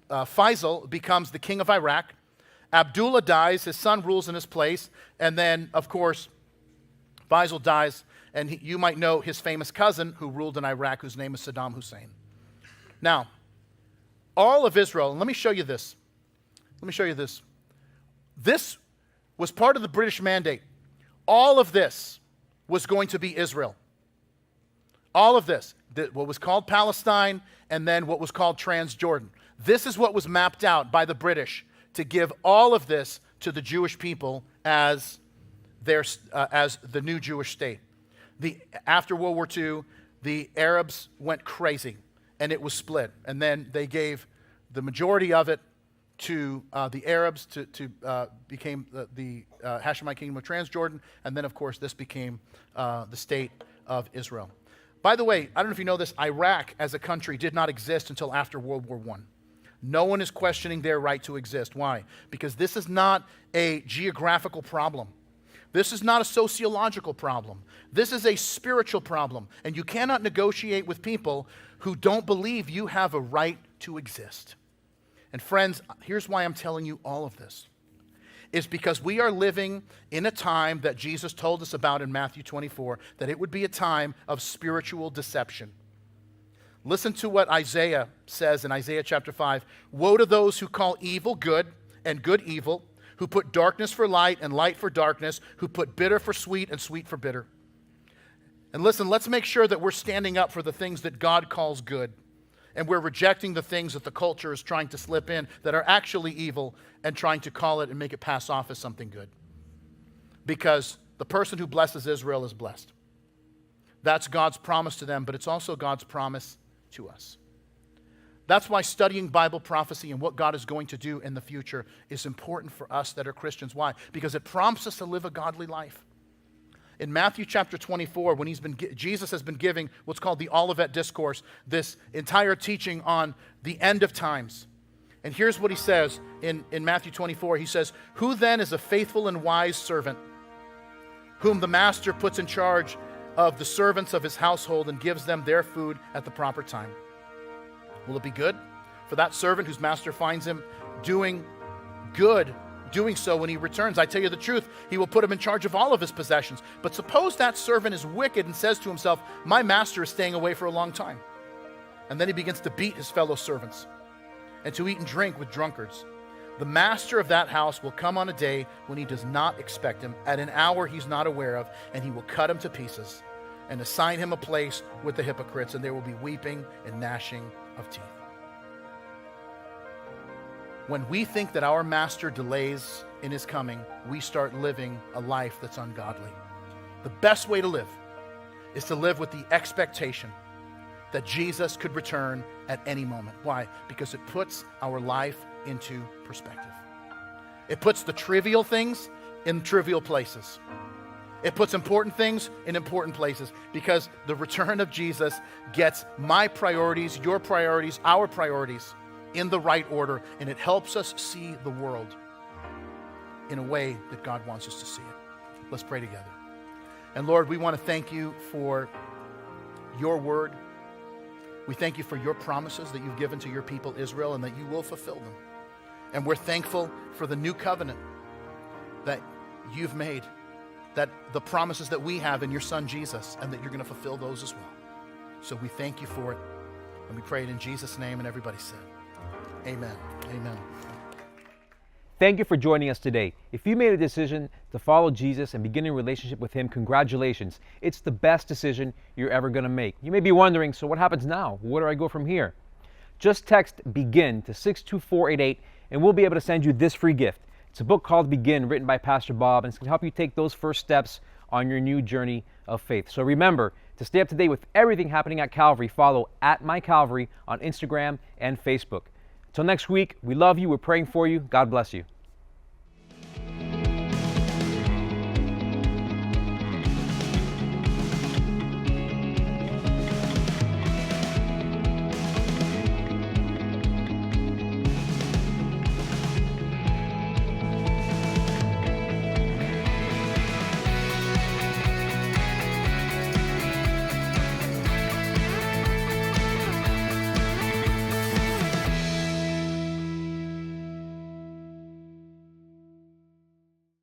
Faisal becomes the king of Iraq. Abdullah dies, his son rules in his place, and then, of course, Faisal dies, and you might know his famous cousin who ruled in Iraq, whose name is Saddam Hussein. Now, all of Israel, and let me show you this. This was part of the British Mandate. All of this was going to be Israel. All of this, what was called Palestine, and then what was called Transjordan. This is what was mapped out by the British to give all of this to the Jewish people as the new Jewish state. After World War II, the Arabs went crazy, and it was split. And then they gave the majority of it to the Arabs became the Hashemite Kingdom of Transjordan, and then, of course, this became the state of Israel. By the way, I don't know if you know this, Iraq as a country did not exist until after World War I. No one is questioning their right to exist. Why? Because this is not a geographical problem. This is not a sociological problem. This is a spiritual problem. And you cannot negotiate with people who don't believe you have a right to exist. And friends, here's why I'm telling you all of this. Is because we are living in a time that Jesus told us about in Matthew 24, that it would be a time of spiritual deception. Listen to what Isaiah says in Isaiah chapter 5. Woe to those who call evil good and good evil, who put darkness for light and light for darkness, who put bitter for sweet and sweet for bitter. And listen, let's make sure that we're standing up for the things that God calls good. And we're rejecting the things that the culture is trying to slip in that are actually evil and trying to call it and make it pass off as something good. Because the person who blesses Israel is blessed. That's God's promise to them, but it's also God's promise to us. That's why studying Bible prophecy and what God is going to do in the future is important for us that are Christians. Why? Because it prompts us to live a godly life. In Matthew chapter 24, when Jesus has been giving what's called the Olivet Discourse, this entire teaching on the end of times. And here's what he says in Matthew 24. He says, "Who then is a faithful and wise servant, whom the master puts in charge of the servants of his household and gives them their food at the proper time? Will it be good for that servant whose master finds him doing so when he returns? I tell you the truth, he will put him in charge of all of his possessions. But suppose that servant is wicked and says to himself, my master is staying away for a long time. And then he begins to beat his fellow servants and to eat and drink with drunkards. The master of that house will come on a day when he does not expect him, at an hour he's not aware of, and he will cut him to pieces and assign him a place with the hypocrites, and there will be weeping and gnashing of teeth." When we think that our master delays in his coming, we start living a life that's ungodly. The best way to live is to live with the expectation that Jesus could return at any moment. Why? Because it puts our life into perspective. It puts the trivial things in trivial places. It puts important things in important places, because the return of Jesus gets my priorities, your priorities, our priorities in the right order, and it helps us see the world in a way that God wants us to see it. Let's pray together. And Lord, we want to thank you for your word. We thank you for your promises that you've given to your people Israel and that you will fulfill them. And we're thankful for the new covenant that you've made, that the promises that we have in your son Jesus, and that you're going to fulfill those as well. So we thank you for it, and we pray it in Jesus' name, and everybody said, amen. Amen. Thank you for joining us today. If you made a decision to follow Jesus and begin a relationship with him, congratulations. It's the best decision you're ever going to make. You may be wondering, so what happens now? Where do I go from here? Just text BEGIN to 62488 and we'll be able to send you this free gift. It's a book called Begin, written by Pastor Bob, and it's going to help you take those first steps on your new journey of faith. So remember, to stay up to date with everything happening at Calvary, follow @MyCalvary on Instagram and Facebook. Until next week, we love you, we're praying for you. God bless you.